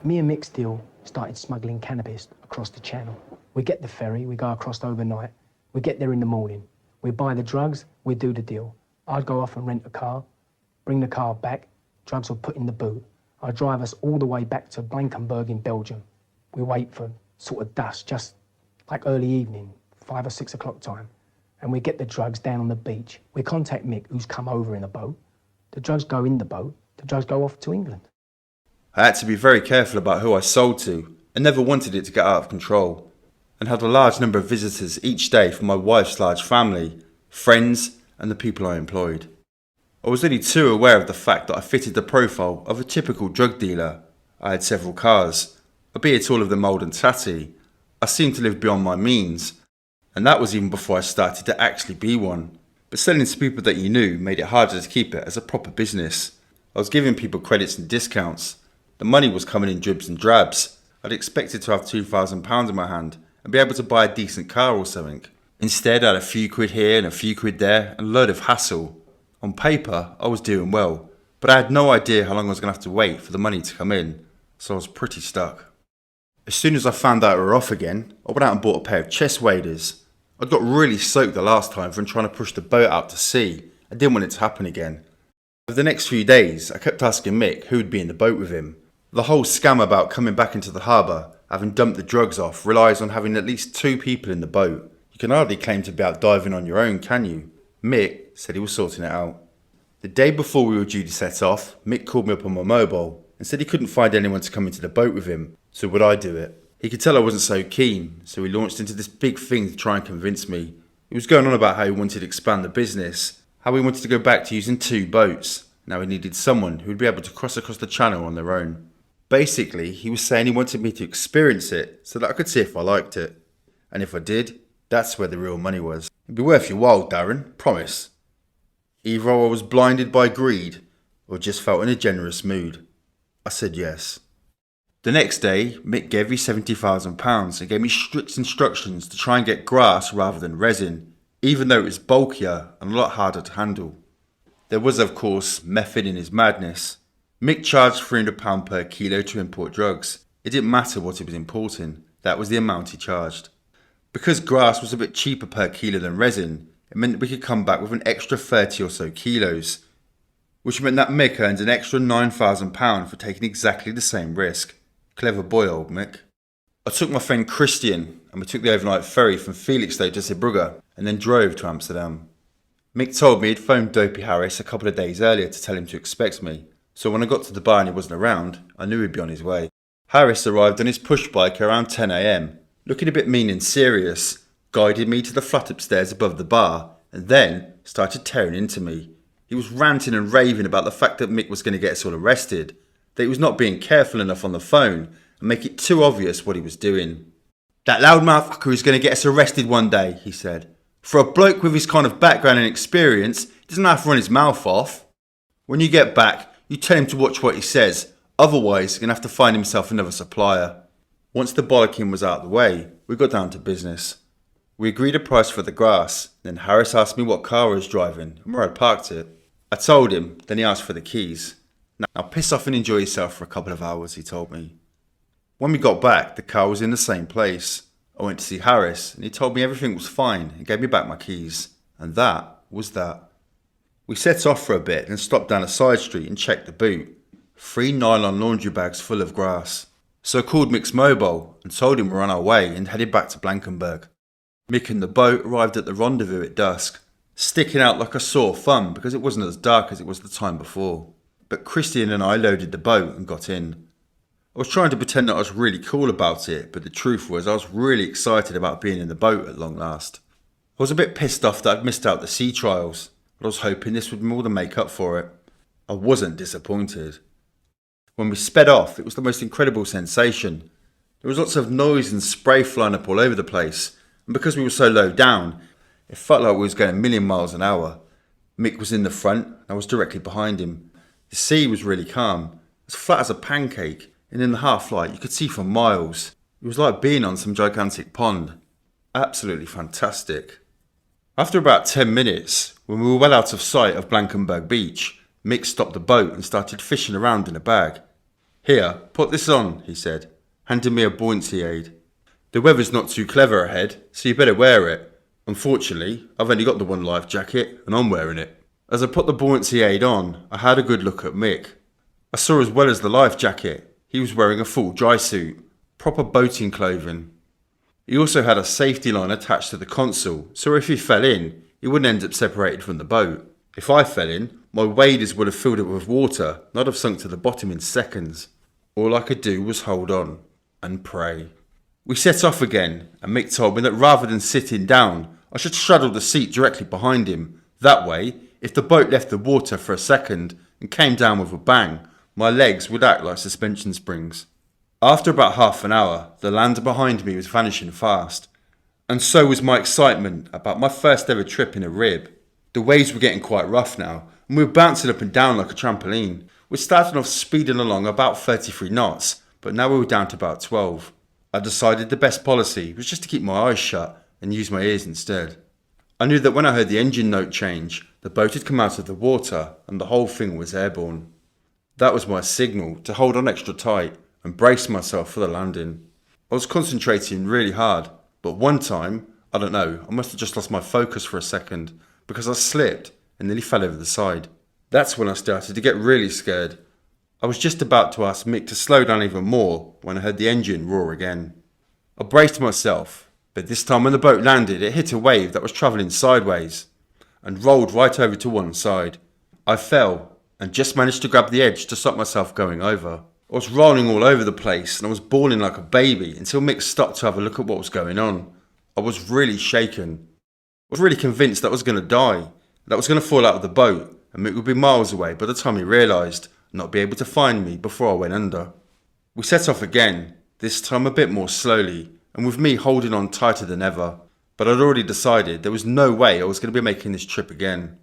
Me and Mick Steele started smuggling cannabis across the channel. We get the ferry, we go across overnight, we get there in the morning, we buy the drugs, we do the deal. I'd go off and rent a car, bring the car back, drugs were put in the boot. I'd drive us all the way back to Blankenberg in Belgium. We wait for sort of dusk, just like early evening, 5 or 6 o'clock time, and we get the drugs down on the beach. We contact Mick, who's come over in a boat. The drugs go in the boat, the drugs go off to England. I had to be very careful about who I sold to and never wanted it to get out of control, and had a large number of visitors each day from my wife's large family, friends and the people I employed. I was only too aware of the fact that I fitted the profile of a typical drug dealer. I had several cars, albeit all of them old and tatty. I seemed to live beyond my means, and that was even before I started to actually be one. But selling to people that you knew made it harder to keep it as a proper business. I was giving people credits and discounts. The money was coming in dribs and drabs. I'd expected to have £2,000 in my hand and be able to buy a decent car or something. Instead, I had a few quid here and a few quid there and a load of hassle. On paper, I was doing well, but I had no idea how long I was going to have to wait for the money to come in, so I was pretty stuck. As soon as I found out we were off again, I went out and bought a pair of chest waders. I got really soaked the last time from trying to push the boat out to sea. I didn't want it to happen again. For the next few days, I kept asking Mick who would be in the boat with him. The whole scam about coming back into the harbour, having dumped the drugs off, relies on having at least 2 people in the boat. You can hardly claim to be out diving on your own, can you? Mick said he was sorting it out. The day before we were due to set off, Mick called me up on my mobile and said he couldn't find anyone to come into the boat with him, so would I do it? He could tell I wasn't so keen, so he launched into this big thing to try and convince me. He was going on about how he wanted to expand the business, how he wanted to go back to using 2 boats. Now he needed someone who would be able to cross across the channel on their own. Basically, he was saying he wanted me to experience it so that I could see if I liked it. And if I did, that's where the real money was. It'd be worth your while, Darren, promise. Either I was blinded by greed or just felt in a generous mood. I said yes. The next day, Mick gave me £70,000 and gave me strict instructions to try and get grass rather than resin, even though it was bulkier and a lot harder to handle. There was, of course, method in his madness. Mick charged £300 per kilo to import drugs. It didn't matter what he was importing, that was the amount he charged. Because grass was a bit cheaper per kilo than resin, it meant that we could come back with an extra 30 or so kilos, which meant that Mick earned an extra £9,000 for taking exactly the same risk. Clever boy, old Mick. I took my friend Christian and we took the overnight ferry from Felixstowe to Zeebrugge and then drove to Amsterdam. Mick told me he'd phoned Dopey Harris a couple of days earlier to tell him to expect me, so when I got to the bar and he wasn't around, I knew he'd be on his way. Harris arrived on his push bike around 10 AM, looking a bit mean and serious, guided me to the flat upstairs above the bar, and then started tearing into me. He was ranting and raving about the fact that Mick was going to get us all arrested, that he was not being careful enough on the phone, and make it too obvious what he was doing. "That loud motherfucker is going to get us arrested one day," he said. "For a bloke with his kind of background and experience, he doesn't have to run his mouth off. When you get back, you tell him to watch what he says, otherwise he's going to have to find himself another supplier." Once the bollocking was out of the way, we got down to business. We agreed a price for the grass, then Harris asked me what car I was driving and where I'd parked it. I told him, then he asked for the keys. "Now piss off and enjoy yourself for a couple of hours," he told me. When we got back, the car was in the same place. I went to see Harris and he told me everything was fine and gave me back my keys. And that was that. We set off for a bit and stopped down a side street and checked the boot. 3 nylon laundry bags full of grass. So I called Mick's mobile and told him we're on our way and headed back to Blankenberg. Mick and the boat arrived at the rendezvous at dusk, sticking out like a sore thumb because it wasn't as dark as it was the time before. But Christian and I loaded the boat and got in. I was trying to pretend that I was really cool about it, but the truth was I was really excited about being in the boat at long last. I was a bit pissed off that I'd missed out the sea trials, but I was hoping this would more than make up for it. I wasn't disappointed. When we sped off, it was the most incredible sensation. There was lots of noise and spray flying up all over the place, and because we were so low down, it felt like we was going a million miles an hour. Mick was in the front, and I was directly behind him. The sea was really calm, as flat as a pancake, and in the half light you could see for miles. It was like being on some gigantic pond. Absolutely fantastic. After about 10 minutes, when we were well out of sight of Blankenberg beach, Mick stopped the boat and started fishing around in a bag. "Here, put this on," he said, handing me a buoyancy aid. "The weather's not too clever ahead, so you better wear it. Unfortunately, I've only got the one life jacket, and I'm wearing it." As I put the buoyancy aid on, I had a good look at Mick. I saw as well as the life jacket, he was wearing a full dry suit, proper boating clothing. He also had a safety line attached to the console, so if he fell in, he wouldn't end up separated from the boat. If I fell in, my waders would have filled it with water, and I'd have sunk to the bottom in seconds. All I could do was hold on and pray. We set off again, and Mick told me that rather than sitting down, I should straddle the seat directly behind him. That way, if the boat left the water for a second and came down with a bang, my legs would act like suspension springs. After about half an hour, the land behind me was vanishing fast, and so was my excitement about my first ever trip in a rib. The waves were getting quite rough now, and we were bouncing up and down like a trampoline. We started off speeding along about 33 knots, but now we were down to about 12. I decided the best policy was just to keep my eyes shut and use my ears instead. I knew that when I heard the engine note change, the boat had come out of the water and the whole thing was airborne. That was my signal to hold on extra tight and brace myself for the landing. I was concentrating really hard, but one time, I don't know, I must have just lost my focus for a second because I slipped and nearly fell over the side. That's when I started to get really scared. I was just about to ask Mick to slow down even more when I heard the engine roar again. I braced myself, but this time when the boat landed, it hit a wave that was travelling sideways and rolled right over to one side. I fell and just managed to grab the edge to stop myself going over. I was rolling all over the place and I was bawling like a baby until Mick stopped to have a look at what was going on. I was really shaken. I was really convinced that I was going to die, that I was going to fall out of the boat and Mick would be miles away by the time he realised and not be able to find me before I went under. We set off again, this time a bit more slowly and with me holding on tighter than ever, but I'd already decided there was no way I was going to be making this trip again.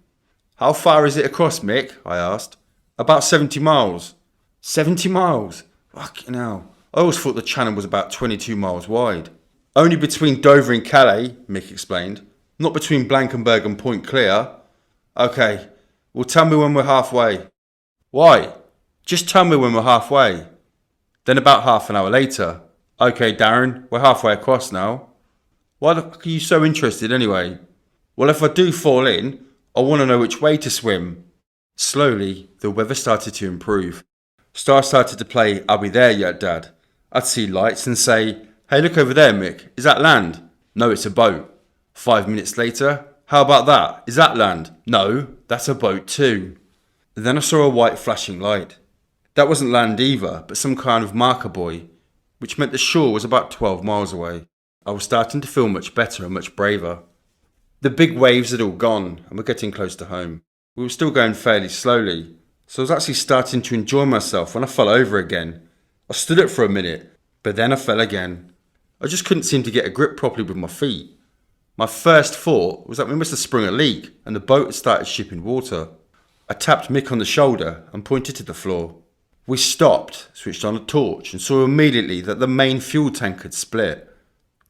"How far is it across, Mick?" I asked. "About 70 miles. 70 miles? Fucking hell. I always thought the channel was about 22 miles wide. "Only between Dover and Calais," Mick explained. "Not between Blankenberg and Point Clear." "Okay, well tell me when we're halfway." "Why?" "Just tell me when we're halfway." Then about half an hour later, "Okay, Darren, we're halfway across now." "Why the fuck are you so interested anyway?" "Well, if I do fall in, I want to know which way to swim." Slowly, the weather started to improve. Stars started to play "Are we there yet, Dad?" I'd see lights and say, "Hey, look over there, Mick. Is that land?" "No, it's a boat." 5 minutes later, "How about that? Is that land?" "No, that's a boat too." Then I saw a white flashing light. That wasn't land either, but some kind of marker buoy, which meant the shore was about 12 miles away. I was starting to feel much better and much braver. The big waves had all gone and were getting close to home. We were still going fairly slowly, so I was actually starting to enjoy myself when I fell over again. I stood up for a minute, but then I fell again. I just couldn't seem to get a grip properly with my feet. My first thought was that we must have sprung a leak and the boat had started shipping water. I tapped Mick on the shoulder and pointed to the floor. We stopped, switched on a torch and saw immediately that the main fuel tank had split.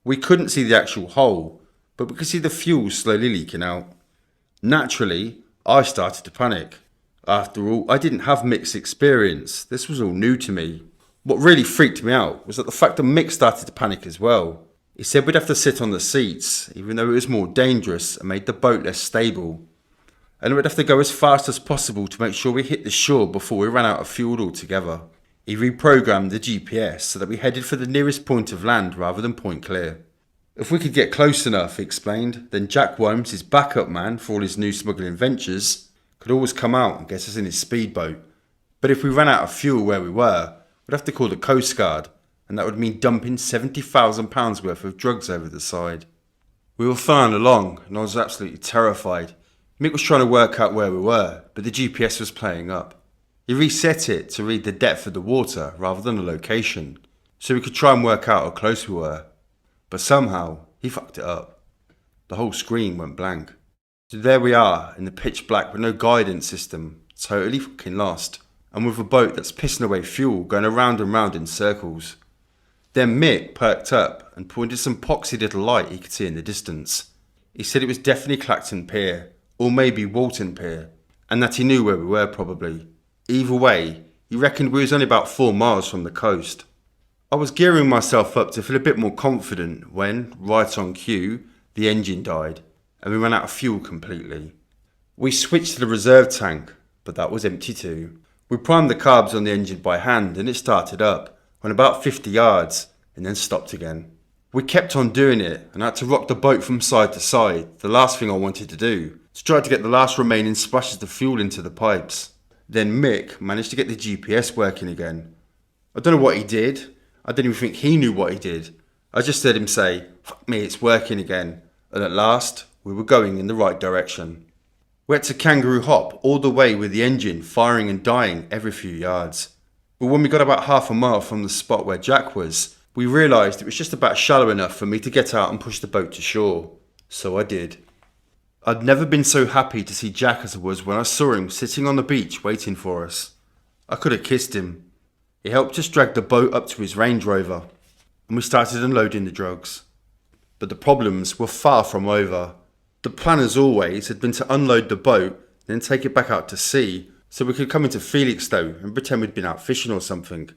We couldn't see the actual hole, but we could see the fuel slowly leaking out. Naturally, I started to panic. After all, I didn't have Mick's experience. This was all new to me. What really freaked me out was that the fact that Mick started to panic as well. He said we'd have to sit on the seats, even though it was more dangerous and made the boat less stable. And we'd have to go as fast as possible to make sure we hit the shore before we ran out of fuel altogether. He reprogrammed the GPS so that we headed for the nearest point of land rather than Point Clear. If we could get close enough, he explained, then Jack Worms, his backup man for all his new smuggling ventures, could always come out and get us in his speedboat. But if we ran out of fuel where we were, we'd have to call the Coast Guard, and that would mean dumping £70,000 worth of drugs over the side. We were flying along, and I was absolutely terrified. Mick was trying to work out where we were, but the GPS was playing up. He reset it to read the depth of the water rather than the location, so we could try and work out how close we were. But somehow, he fucked it up. The whole screen went blank. So there we are, in the pitch black with no guidance system, totally fucking lost, and with a boat that's pissing away fuel going around and round in circles. Then Mick perked up and pointed some poxy little light he could see in the distance. He said it was definitely Clacton Pier, or maybe Walton Pier, and that he knew where we were probably. Either way, He reckoned we was only about 4 miles from the coast. I was gearing myself up to feel a bit more confident when, right on cue, the engine died and we ran out of fuel completely. We switched to the reserve tank, but that was empty too. We primed the carbs on the engine by hand and it started up, went about 50 yards and then stopped again. We kept on doing it and had to rock the boat from side to side, the last thing I wanted to do, to try to get the last remaining splashes of fuel into the pipes. Then Mick managed to get the GPS working again. I don't know what he did. I didn't even think he knew what he did. I just heard him say, "Fuck me, it's working again." And at last, we were going in the right direction. We had to kangaroo hop all the way with the engine firing and dying every few yards. But when we got about half a mile from the spot where Jack was, we realised it was just about shallow enough for me to get out and push the boat to shore. So I did. I'd never been so happy to see Jack as I was when I saw him sitting on the beach waiting for us. I could have kissed him. He helped us drag the boat up to his Range Rover, and we started unloading the drugs. But the problems were far from over. The plan, as always, had been to unload the boat, then take it back out to sea, so we could come into Felixstowe and pretend we'd been out fishing or something.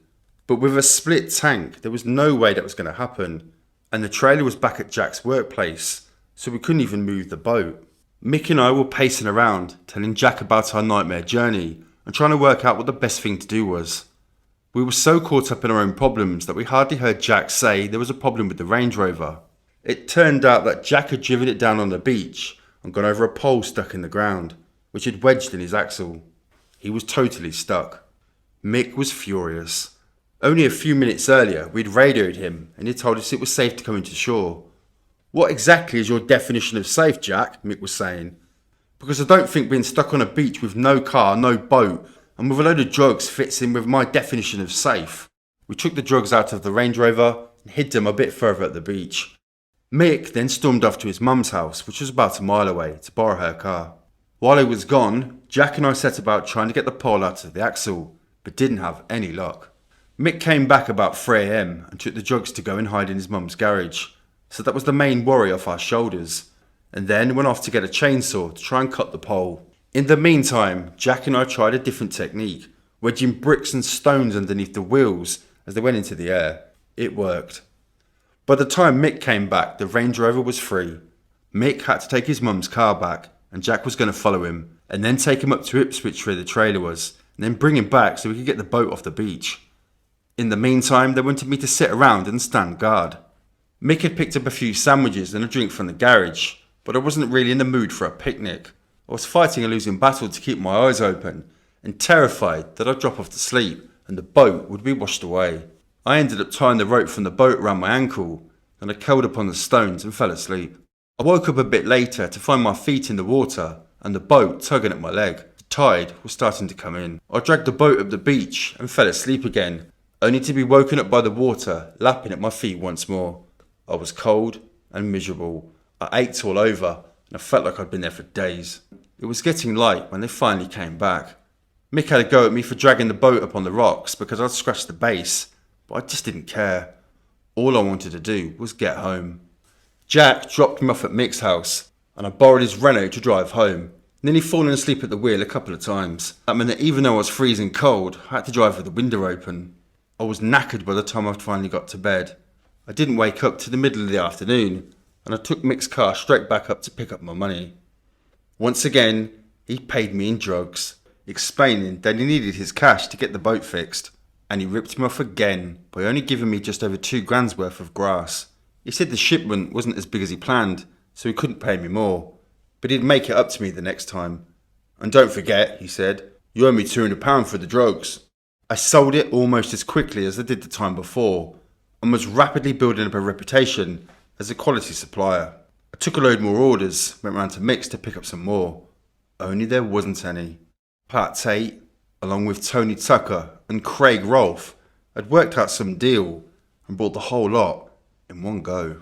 But with a split tank, there was no way that was going to happen, and the trailer was back at Jack's workplace, so we couldn't even move the boat. Mick and I were pacing around, telling Jack about our nightmare journey and trying to work out what the best thing to do was. We were so caught up in our own problems that we hardly heard Jack say there was a problem with the Range Rover. It turned out that Jack had driven it down on the beach and gone over a pole stuck in the ground, which had wedged in his axle. He was totally stuck. Mick was furious. Only a few minutes earlier, we'd radioed him and he told us it was safe to come into shore. "What exactly is your definition of safe, Jack?" Mick was saying. "Because I don't think being stuck on a beach with no car, no boat, and with a load of drugs fits in with my definition of safe." We took the drugs out of the Range Rover and hid them a bit further at the beach. Mick then stormed off to his mum's house, which was about a mile away, to borrow her car. While he was gone, Jack and I set about trying to get the pole out of the axle, but didn't have any luck. Mick came back about 3 AM and took the drugs to go and hide in his mum's garage. So that was the main worry off our shoulders, and then went off to get a chainsaw to try and cut the pole. In the meantime, Jack and I tried a different technique, wedging bricks and stones underneath the wheels as they went into the air. It worked. By the time Mick came back, the Range Rover was free. Mick had to take his mum's car back, and Jack was going to follow him, and then take him up to Ipswich where the trailer was, and then bring him back so we could get the boat off the beach. In the meantime, they wanted me to sit around and stand guard. Mick had picked up a few sandwiches and a drink from the garage, but I wasn't really in the mood for a picnic. I was fighting a losing battle to keep my eyes open, and terrified that I'd drop off to sleep and the boat would be washed away. I ended up tying the rope from the boat around my ankle, and I curled up on the stones and fell asleep. I woke up a bit later to find my feet in the water and the boat tugging at my leg. The tide was starting to come in. I dragged the boat up the beach and fell asleep again, only to be woken up by the water lapping at my feet once more. I was cold and miserable. I ached all over and I felt like I'd been there for days. It was getting light when they finally came back. Mick had a go at me for dragging the boat up on the rocks because I'd scratched the base, but I just didn't care. All I wanted to do was get home. Jack dropped me off at Mick's house and I borrowed his Renault to drive home, nearly falling asleep at the wheel a couple of times. That meant that even though I was freezing cold, I had to drive with the window open. I was knackered by the time I finally got to bed. I didn't wake up till the middle of the afternoon, and I took Mick's car straight back up to pick up my money. Once again, he paid me in drugs, explaining that he needed his cash to get the boat fixed, and he ripped me off again by only giving me just over 2 grand's worth of grass. He said the shipment wasn't as big as he planned, so he couldn't pay me more, but he'd make it up to me the next time. "And don't forget," he said, "you owe me £200 for the drugs." I sold it almost as quickly as I did the time before, and was rapidly building up a reputation as a quality supplier. I took a load more orders, went round to Mick's to pick up some more, only there wasn't any. Part Tate, along with Tony Tucker and Craig Rolfe, had worked out some deal and bought the whole lot in one go.